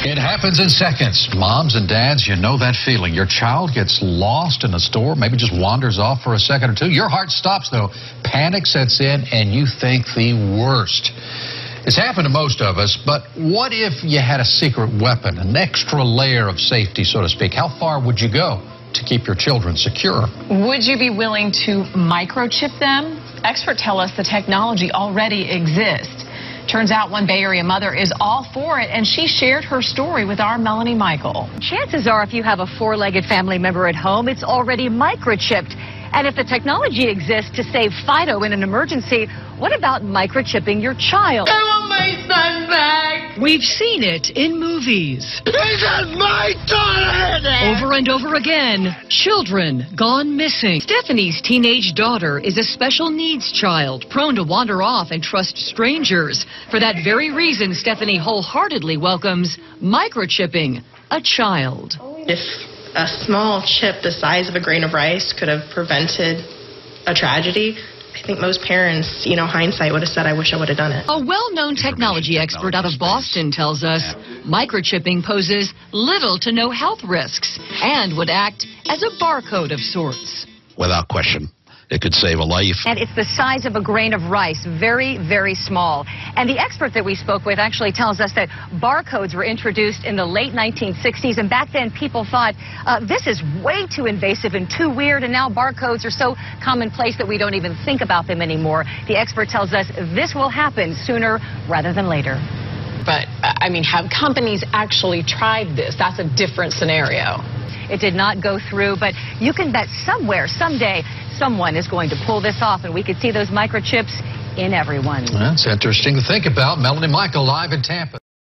It happens in seconds. Moms and dads, you know that feeling. Your child gets lost in a store, maybe just wanders off for a second or two. Your heart stops, though. Panic sets in, and you think the worst. It's happened to most of us, but what if you had a secret weapon, an extra layer of safety, so to speak? How far would you go to keep your children secure? Would you be willing to microchip them? Experts tell us the technology already exists. Turns out one Bay Area mother is all for it, and she shared her story with our Melanie Michael. Chances are if you have a four-legged family member at home, it's already microchipped. And if the technology exists to save Fido in an emergency, what about microchipping your child? I want my son back. We've seen it in movies. This is my daughter. Over and over again, children gone missing. Stephanie's teenage daughter is a special needs child, prone to wander off and trust strangers. For that very reason, Stephanie wholeheartedly welcomes microchipping a child. If a small chip the size of a grain of rice could have prevented a tragedy, I think most parents, hindsight would have said, I wish I would have done it. A well-known technology expert out of Boston tells us microchipping poses little to no health risks and would act as a barcode of sorts. Without question, it could save a life. And it's the size of a grain of rice, very, very small. And the expert that we spoke with actually tells us that barcodes were introduced in the late 1960s, and back then people thought, this is way too invasive and too weird, and now barcodes are so commonplace that we don't even think about them anymore. The expert tells us this will happen sooner rather than later. But, have companies actually tried this? That's a different scenario. It did not go through, but you can bet somewhere, someday, someone is going to pull this off, and we could see those microchips in everyone. That's interesting to think about. Melanie Michael live in Tampa.